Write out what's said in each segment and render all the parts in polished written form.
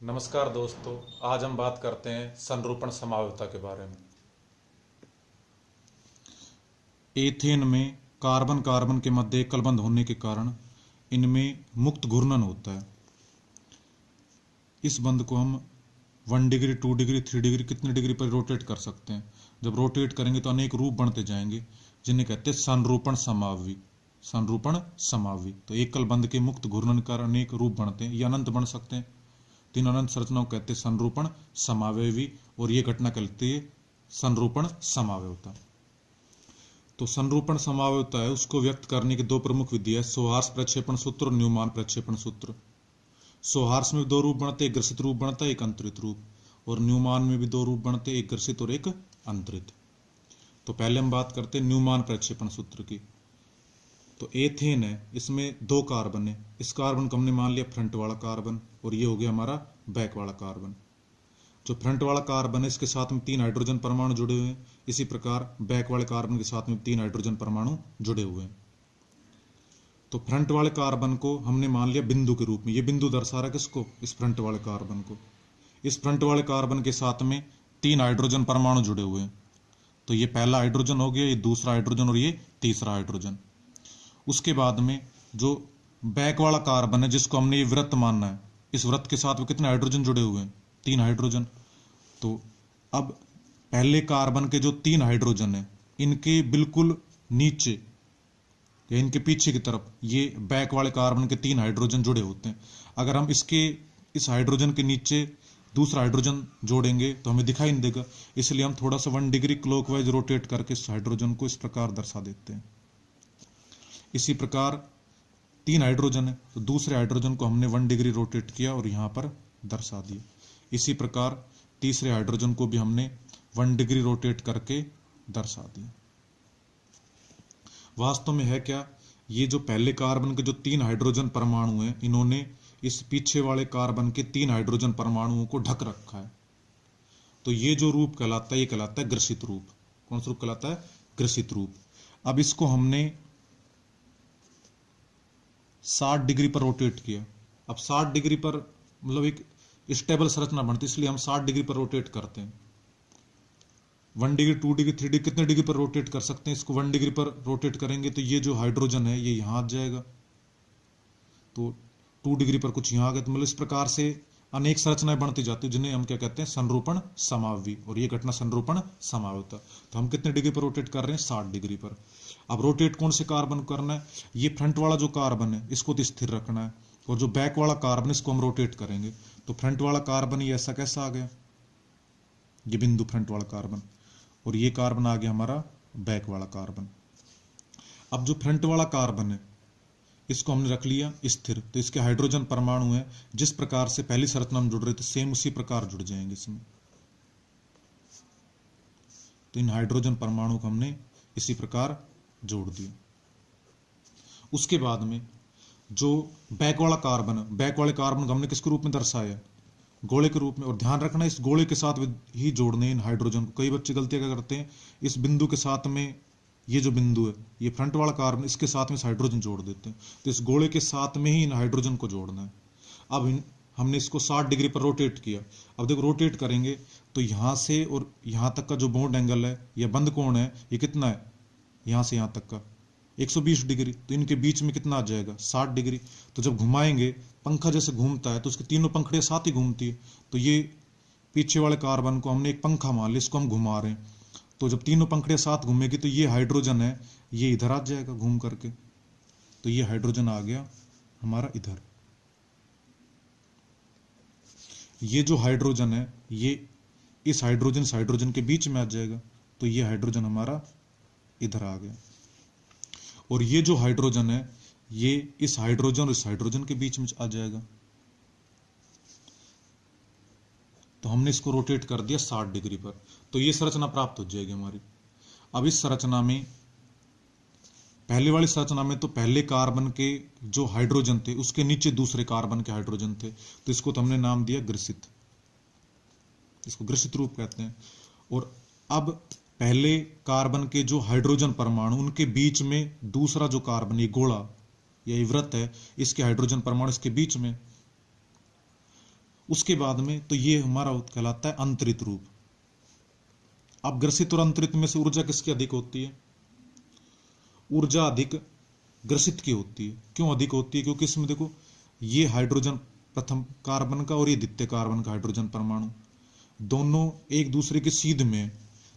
नमस्कार दोस्तों। आज हम बात करते हैं संरूपण समावयवता के बारे में। एथेन में कार्बन कार्बन के मध्य एकल बंध होने के कारण इनमें मुक्त घूर्णन होता है। इस बंध को हम 1 डिग्री 2 डिग्री 3 डिग्री कितने डिग्री पर रोटेट कर सकते हैं। जब रोटेट करेंगे तो अनेक रूप बनते जाएंगे, जिन्हें कहते हैं संरूपण समावयवी। संरूपण समावयवी तो एकल बंध के मुक्त घूर्णन के कारण अनेक रूप बनते हैं, ये अनंत बन सकते हैं। तीन अनंत संरचनाओं को कहते हैं संरूपण समावयवी, और ये घटना कहलाती है संरूपण समावयवता। तो संरूपण समावयवता है, उसको व्यक्त करने की दो प्रमुख विधि है, सौहार्ष प्रक्षेपण सूत्र और न्यूमान प्रक्षेपण सूत्र। सौहार्ष में दो रूप बनते, एक ग्रसित रूप बनता है, एक अंतरित रूप, और न्यूमान में भी दो रूप बनते, एक ग्रसित और एक अंतरित। तो पहले हम बात करते हैं न्यूमान प्रक्षेपण सूत्र की। तो एथेन है, इसमें दो कार्बन है। इस कार्बन को हमने मान लिया फ्रंट वाला कार्बन, और ये हो गया हमारा बैक वाला कार्बन। जो फ्रंट वाला कार्बन है इसके साथ में 3 हाइड्रोजन परमाणु जुड़े हुए हैं, इसी प्रकार बैक वाले कार्बन के साथ में 3 हाइड्रोजन परमाणु जुड़े हुए हैं। तो फ्रंट वाले कार्बन को हमने मान लिया बिंदु के रूप में। ये बिंदु दर्शा रहा है किसको? इस फ्रंट वाले कार्बन को। इस फ्रंट वाले कार्बन के साथ में 3 हाइड्रोजन परमाणु जुड़े हुए हैं। तो ये पहला हाइड्रोजन हो गया, ये दूसरा हाइड्रोजन और ये तीसरा हाइड्रोजन। उसके बाद में जो बैक वाला कार्बन है, जिसको हमने ये वृत्त मानना है, इस वृत्त के साथ में कितने हाइड्रोजन जुड़े हुए हैं? 3 हाइड्रोजन। तो अब पहले कार्बन के जो 3 हाइड्रोजन है, इनके बिल्कुल नीचे या इनके पीछे की तरफ ये बैक वाले कार्बन के 3 हाइड्रोजन जुड़े होते हैं। अगर हम इस हाइड्रोजन के नीचे दूसरा हाइड्रोजन जोड़ेंगे तो हमें दिखाई नहीं देगा, इसलिए हम थोड़ा सा 1 डिग्री क्लॉकवाइज रोटेट करके इस हाइड्रोजन को इस प्रकार दर्शा देते हैं। इसी प्रकार 3 हाइड्रोजन है, तो दूसरे हाइड्रोजन को हमने 1 डिग्री रोटेट किया और यहां पर दर्शा दिया। इसी प्रकार तीसरे हाइड्रोजन को भी हमने 1 डिग्री रोटेट करके दर्शा दिया। वास्तव में है क्या, ये जो पहले कार्बन के जो 3 हाइड्रोजन परमाणु हैं, इन्होंने इस पीछे वाले कार्बन के 3 हाइड्रोजन परमाणुओं को ढक रखा है। तो ये जो रूप कहलाता है, ये कहलाता है ग्रसित रूप। कौन सा रूप कहलाता है? ग्रसित रूप। अब इसको हमने 60 डिग्री पर रोटेट किया। अब 60 डिग्री पर मतलब एक स्टेबल संरचना बनती है, इसलिए हम 60 डिग्री पर रोटेट करते हैं। 1 डिग्री 2 डिग्री 3 डिग्री कितने डिग्री पर रोटेट कर सकते हैं? इसको 1 डिग्री पर रोटेट करेंगे तो ये जो हाइड्रोजन है ये यहां आ जाएगा, तो 2 डिग्री पर कुछ यहां आ गया। तो मतलब इस प्रकार से अनेक संरचनाएं बनती जाती है, जिन्हें हम क्या कहते हैं? संरूपण समावयवी, और ये घटना संरूपण समावयवता। तो हम कितने डिग्री पर रोटेट कर रहे हैं? 60 डिग्री पर। अब रोटेट कौन से कार्बन को करना है? ये फ्रंट वाला जो कार्बन है इसको तो स्थिर रखना है, और जो बैक वाला कार्बन इसको हम रोटेट करेंगे। तो फ्रंट वाला कार्बन ये ऐसा कैसा आ गया? ये बिंदु फ्रंट वाला कार्बन, और ये कार्बन आ गया हमारा बैक वाला कार्बन। अब जो फ्रंट वाला कार्बन है इसको हमने रख लिया स्थिर, तो इसके हाइड्रोजन परमाणु है जिस प्रकार से पहली संरचना में जुड़ रहे थे सेम उसी प्रकार जुड़ जाएंगे इसमें। तो इन हाइड्रोजन परमाणु को हमने इसी प्रकार जोड़ दिया। उसके बाद में जो बैक वाला कार्बन है, बैक वाले कार्बन को हमने किसके रूप में दर्शाया? गोले के रूप में। और ध्यान रखना इस गोले के साथ ही जोड़ने इन हाइड्रोजन को। कई बच्चे गलतियां क्या करते हैं, इस बिंदु के साथ में ये जो बिंदु है ये फ्रंट वाला कार्बन, इसके साथ में हाइड्रोजन जोड़ देते हैं। तो इस गोले के साथ में ही इन हाइड्रोजन को जोड़ना है। अब हमने इसको 60 डिग्री पर रोटेट किया। अब देखो रोटेट करेंगे तो यहां से और यहां तक का जो बॉन्ड एंगल है, ये बंद कोण है, ये कितना है? यहां से यहां तक का 120 डिग्री। तो इनके बीच में कितना आ जाएगा? 60 डिग्री। तो जब घुमाएंगे, पंखा जैसे घूमता है तो उसकी तीनों पंखड़ियां साथ ही घूमती है। तो ये पीछे वाले कार्बन को हमने एक पंखा मान लिया, इसको हम घुमा रहे हैं। तो जब तीनों पंखड़ियां साथ घूमेगी तो ये हाइड्रोजन है ये इधर आ जाएगा घूम करके। तो ये हाइड्रोजन आ गया हमारा इधर। ये जो हाइड्रोजन है ये इस हाइड्रोजन के बीच में आ जाएगा। तो ये हाइड्रोजन हमारा इधर आ गया, और ये जो हाइड्रोजन है ये इस हाइड्रोजन के बीच में आ जाएगा। तो हमने इसको रोटेट कर दिया 60 डिग्री पर, तो ये संरचना प्राप्त हो जाएगी हमारी। अब इस संरचना में, पहले वाली संरचना में तो पहले कार्बन के जो हाइड्रोजन थे उसके नीचे दूसरे कार्बन के हाइड्रोजन थे, तो इसको तो हमने नाम दिया ग्रसित। इसको ग्रसित रूप कहते हैं। और अब पहले कार्बन के जो हाइड्रोजन परमाणु, उनके बीच में दूसरा जो कार्बन, ये गोला या ये वृत्त है, इसके हाइड्रोजन परमाणु इसके बीच में, उसके बाद में तो ये हमारा कहलाता है अंतरित रूप। अब ग्रसित और अंतरित में से ऊर्जा किसकी अधिक होती है? ऊर्जा अधिक ग्रसित की होती है। क्यों अधिक होती है? क्योंकि इसमें देखो ये हाइड्रोजन प्रथम कार्बन का और ये द्वितीय कार्बन का हाइड्रोजन परमाणु दोनों एक दूसरे के सीध में है।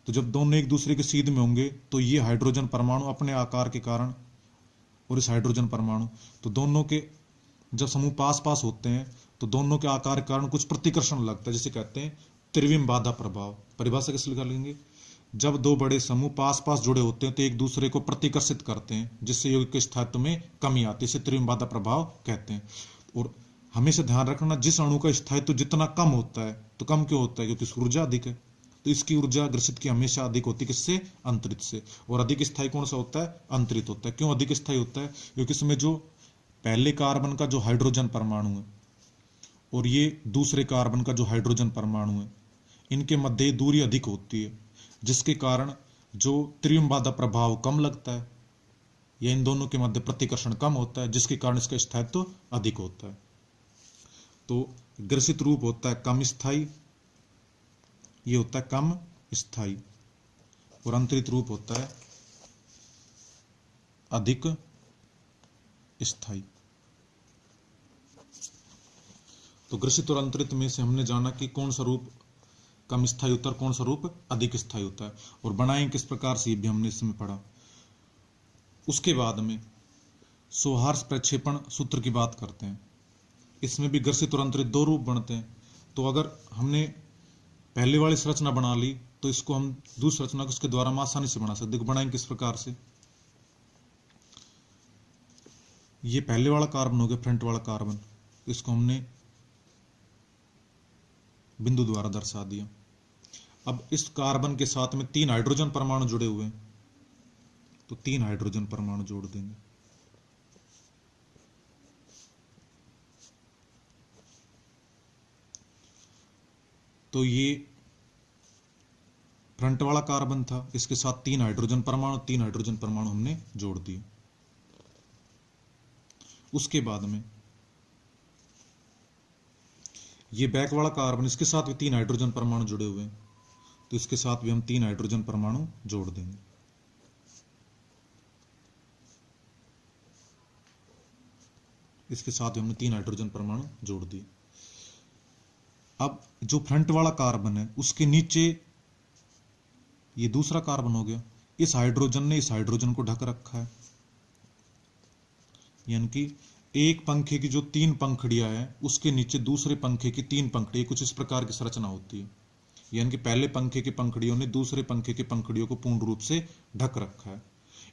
तो जब दोनों एक दूसरे के सीध में होंगे तो ये हाइड्रोजन परमाणु अपने आकार के कारण और इस हाइड्रोजन परमाणु तो दोनों के जब समूह पास पास होते हैं तो दोनों के आकार के कारण कुछ प्रतिकर्षण लगता है, जिसे कहते हैं त्रिविम बाधा प्रभाव। परिभाषा कैसे निकाल लेंगे? जब दो बड़े समूह पास पास जुड़े होते हैं तो एक दूसरे को प्रतिकर्षित करते हैं, जिससे यौगिक के स्थायित्व में कमी आती है। इसे त्रिविम बाधा प्रभाव कहते हैं। और हमेशा ध्यान रखना, जिस अणु का स्थायित्व जितना कम होता है, तो कम क्यों होता है? क्योंकि इसकी ऊर्जा अधिक है। तो इसकी ऊर्जा ग्रसित की हमेशा अधिक होती है, किससे? अंतरित से। और अधिक स्थायी कौन सा होता है? अंतरित होता है। क्यों अधिक स्थायी होता है? क्योंकि इसमें जो पहले कार्बन का जो हाइड्रोजन परमाणु है और ये दूसरे कार्बन का जो हाइड्रोजन परमाणु है, इनके मध्य दूरी अधिक होती है, जिसके कारण जो त्रिविम बाधा प्रभाव कम लगता है, या इन दोनों के मध्य प्रतिकर्षण कम होता है, जिसके कारण इसका स्थायित्व अधिक होता है। तो ग्रसित रूप होता है कम स्थायी, ये होता है कम स्थायी, और अंतरित रूप होता है अधिक स्थायी। तो ग्रसित और अंतरित में से हमने जाना कि कौन सा रूप कम स्थायी होता है, कौन सा रूप अधिक स्थायी होता है, और बनाएं किस प्रकार से, भी हमने इसमें पढ़ा। उसके बाद में सौहार्द प्रक्षेपण सूत्र की बात करते हैं। इसमें भी ग्रसित और अंतरित दो रूप बनते हैं। तो अगर हमने पहले वाली संरचना बना ली तो इसको हम दूसरी संरचना को इसके द्वारा हम आसानी से बना सकते। देखो बनाएंगे किस प्रकार से। ये पहले वाला कार्बन हो गया, फ्रंट वाला कार्बन, इसको हमने बिंदु द्वारा दर्शा दिया। अब इस कार्बन के साथ में 3 हाइड्रोजन परमाणु जुड़े हुए हैं, तो 3 हाइड्रोजन परमाणु जोड़ देंगे। तो ये फ्रंट वाला कार्बन था, इसके साथ 3 हाइड्रोजन परमाणु हमने जोड़ दिए। उसके बाद में ये बैक वाला कार्बन, इसके साथ भी 3 हाइड्रोजन परमाणु जुड़े हुए हैं, तो इसके साथ भी हम 3 हाइड्रोजन परमाणु जोड़ देंगे। इसके साथ भी हमने 3 हाइड्रोजन परमाणु जोड़ दिए। अब जो फ्रंट वाला कार्बन है उसके नीचे ये दूसरा कार्बन हो गया, इस हाइड्रोजन ने इस हाइड्रोजन को ढक रखा है, यानी कि एक पंखे की जो 3 पंखुड़ियां हैं उसके नीचे दूसरे पंखे की 3 पंखुड़ियां, कुछ इस प्रकार की संरचना होती है। यानी कि पहले पंखे की पंखुड़ियों ने दूसरे पंखे की पंखुड़ियों को पूर्ण रूप से ढक रखा है।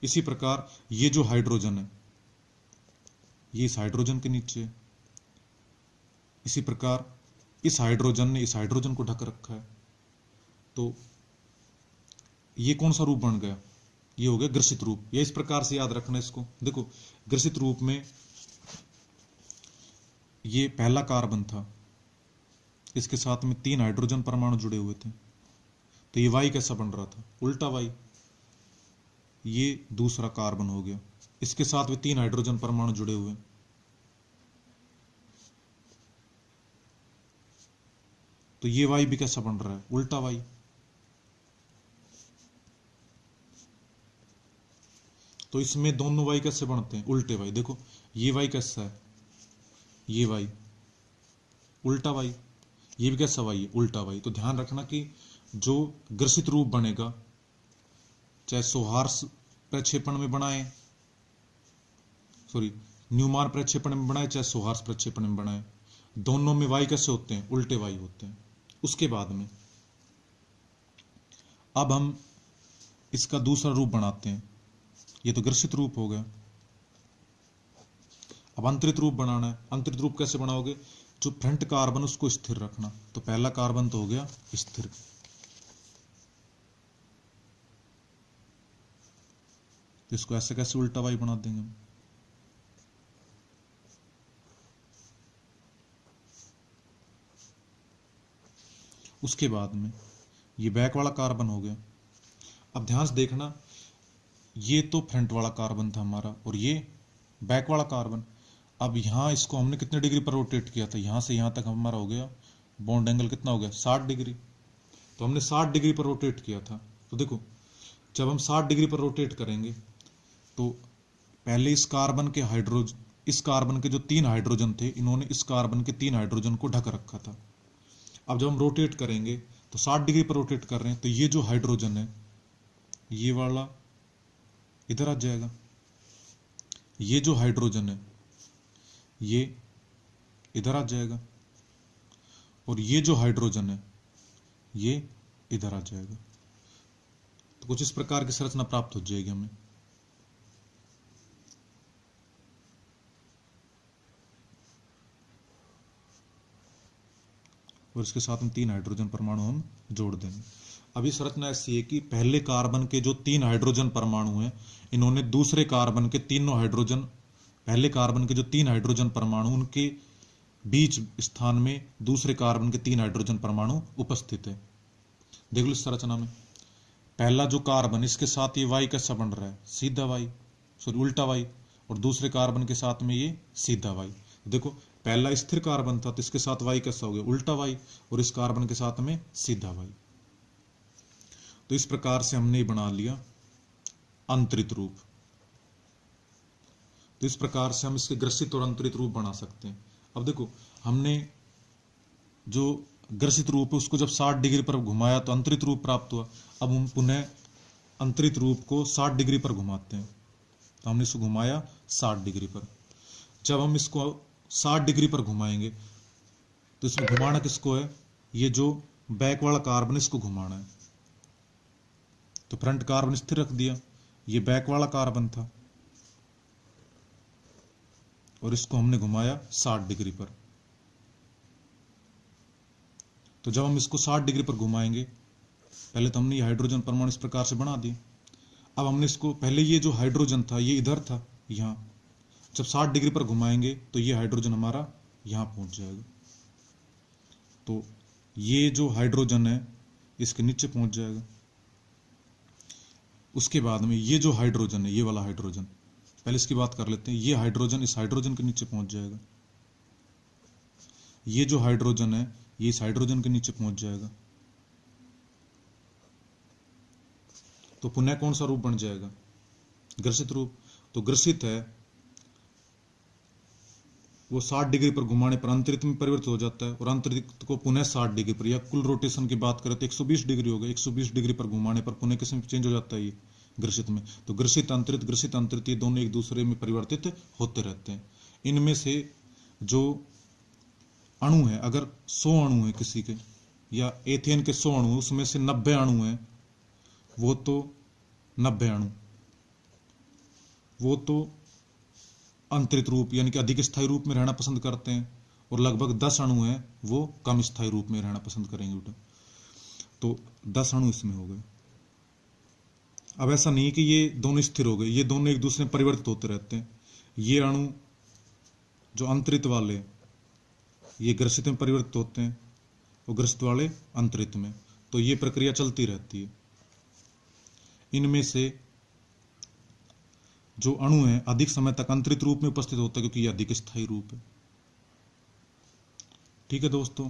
इसी प्रकार ये जो हाइड्रोजन है ये इस हाइड्रोजन के नीचे, इसी प्रकार इस हाइड्रोजन ने इस हाइड्रोजन को ढक रखा है। तो ये कौन सा रूप बन गया? ये हो गया ग्रसित रूप। ये इस प्रकार से याद रखना इसको। देखो ग्रसित रूप में ये पहला कार्बन था, इसके साथ में 3 हाइड्रोजन परमाणु जुड़े हुए थे, तो ये वाई कैसा बन रहा था? उल्टा वाई। ये दूसरा कार्बन हो गया, इसके साथ भी 3 हाइड्रोजन परमाणु जुड़े हुए, तो ये वाई भी कैसा बन रहा है? उल्टा वाई। तो इसमें दोनों वाई कैसे बनते हैं? उल्टे वाई। देखो ये वाई कैसा है? ये वाई उल्टा वाई। ये भी कैसा वाई है? उल्टा वाई। तो ध्यान रखना कि जो ग्रसित रूप बनेगा, चाहे सौहार्द प्रक्षेपण में बनाए, न्यूमान प्रक्षेपण में बनाए, चाहे सौहार्द प्रक्षेपण में बनाए, दोनों में वाई कैसे होते हैं? उल्टे वाई होते हैं। उसके बाद में अब हम इसका दूसरा रूप बनाते हैं। ये तो ग्रसित रूप हो गया। अब अंतरित रूप बनाना है। अंतरित रूप कैसे बनाओगे? जो फ्रंट कार्बन उसको स्थिर रखना। तो पहला कार्बन तो हो गया स्थिर, तो इसको ऐसे कैसे उल्टा वाई बना देंगे हम? उसके बाद में ये बैक वाला कार्बन हो गया। अब ध्यान से देखना, ये तो फ्रंट वाला कार्बन था हमारा और ये बैक वाला कार्बन। अब यहां इसको हमने कितने डिग्री पर रोटेट किया था? यहां से यहां तक हमारा हो गया बॉन्ड एंगल कितना हो गया 60 डिग्री। तो हमने 60 डिग्री पर रोटेट किया था। तो देखो जब हम 60 डिग्री पर रोटेट करेंगे तो पहले इस कार्बन के जो 3 हाइड्रोजन थे, इन्होंने इस कार्बन के 3 हाइड्रोजन को ढक रखा था। अब जब हम रोटेट करेंगे तो 60 डिग्री पर रोटेट कर रहे हैं, तो ये जो हाइड्रोजन है ये वाला इधर आ जाएगा, ये जो हाइड्रोजन है ये इधर आ जाएगा, और ये जो हाइड्रोजन है ये इधर आ जाएगा। तो कुछ इस प्रकार की संरचना प्राप्त हो जाएगी हमें। और इसके साथ में 3 हाइड्रोजन परमाणु हम जोड़ देंगे। अभी संरचना ऐसी है कि पहले कार्बन के जो 3 हाइड्रोजन परमाणु हैं, इन्होंने दूसरे कार्बन के तीनों हाइड्रोजन, पहले कार्बन के जो 3 हाइड्रोजन परमाणु, उनके बीच स्थान में दूसरे कार्बन के 3 हाइड्रोजन परमाणु उपस्थित है। देख लो इस संरचना में पहला जो कार्बन, इसके साथ ये वाई कैसा बन रहा है, सीधा वाई, सॉरी उल्टा वाई, और दूसरे कार्बन के साथ में ये सीधा वाई। देखो पहला स्थिर कार्बन था तो इसके साथ वाई कैसा हो गया, उल्टा वाई, और इस कार्बन के साथ में सीधा वाई। तो इस प्रकार से हमने बना लिया अंतरित रूप। तो इस प्रकार से हम इसके ग्रसित और अंतरित रूप बना सकते हैं। अब देखो हमने जो ग्रसित रूप है उसको जब 60 डिग्री पर घुमाया तो अंतरित रूप प्राप्त हुआ। अब हम पुनः अंतरित रूप को 60 डिग्री पर घुमाते हैं। तो हमने इसको घुमाया 60 डिग्री पर। जब हम इसको 60 डिग्री पर घुमाएंगे तो इसमें घुमाना किसको है, ये जो बैक वाला कार्बन इसको घुमाना है। तो फ्रंट कार्बन स्थिर रख दिया, ये बैक वाला कार्बन था और इसको हमने घुमाया 60 डिग्री पर। तो जब हम इसको 60 डिग्री पर घुमाएंगे, पहले तो हमने ये हाइड्रोजन परमाणु इस प्रकार से बना दिए। अब हमने इसको, पहले ये जो हाइड्रोजन था ये इधर था, यहाँ, जब 60 डिग्री पर घुमाएंगे तो ये हाइड्रोजन हमारा यहाँ पहुंच जाएगा। तो ये जो हाइड्रोजन है इसके नीचे पहुंच जाएगा। उसके बाद में ये जो हाइड्रोजन है, ये वाला हाइड्रोजन, पहले इसकी बात कर लेते हैं। ये हाइड्रोजन इस हाइड्रोजन के नीचे पहुंच जाएगा। ये जो हाइड्रोजन है ये इस हाइड्रोजन के नीचे पहुंच जाएगा। तो पुनः कौन सा रूप बन जाएगा, ग्रसित रूप। तो ग्रसित है वो 60 डिग्री पर घुमाने पर अंतरित में परिवर्तित हो जाता है, और अंतरित को पुनः 60 डिग्री पर, या कुल रोटेशन की बात करें तो 120 डिग्री हो गया, 120 डिग्री पर घुमाने पर पुनः किस में चेंज हो जाता है, ये ग्रसित में। तो ग्रसित अंतरित ये दोनों एक दूसरे में परिवर्तित होते रहते हैं। इनमें से जो अणु है, अगर 100 अणु है किसी के, या एथेन के 100 अणु, उसमें से 90 अणु है, वो तो 90 अणु वो तो अंतरित रूप यानी कि अधिक स्थायी रूप में रहना पसंद करते हैं, और लगभग 10 अणु हैं वो कम स्थायी रूप में रहना पसंद करेंगे। तो 10 अणु इसमें हो गए। अब ऐसा नहीं कि ये दोनों स्थिर हो गए, ये दोनों एक दूसरे में परिवर्तित होते रहते हैं। ये अणु जो अंतरित वाले ये ग्रसित में परिवर्तित होते हैं, और ग्रसित वाले अंतरित में। तो ये प्रक्रिया चलती रहती है। इनमें से जो अणु है अधिक समय तक अंतरित रूप में उपस्थित होता है, क्योंकि ये अधिक स्थायी रूप है। ठीक है दोस्तों,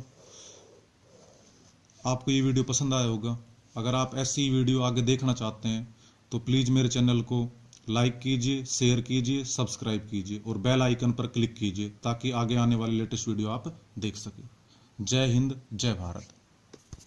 आपको ये वीडियो पसंद आया होगा। अगर आप ऐसी वीडियो आगे देखना चाहते हैं तो प्लीज़ मेरे चैनल को लाइक कीजिए, शेयर कीजिए, सब्सक्राइब कीजिए और बेल आइकन पर क्लिक कीजिए, ताकि आगे आने वाली लेटेस्ट वीडियो आप देख सकें। जय हिंद, जय भारत।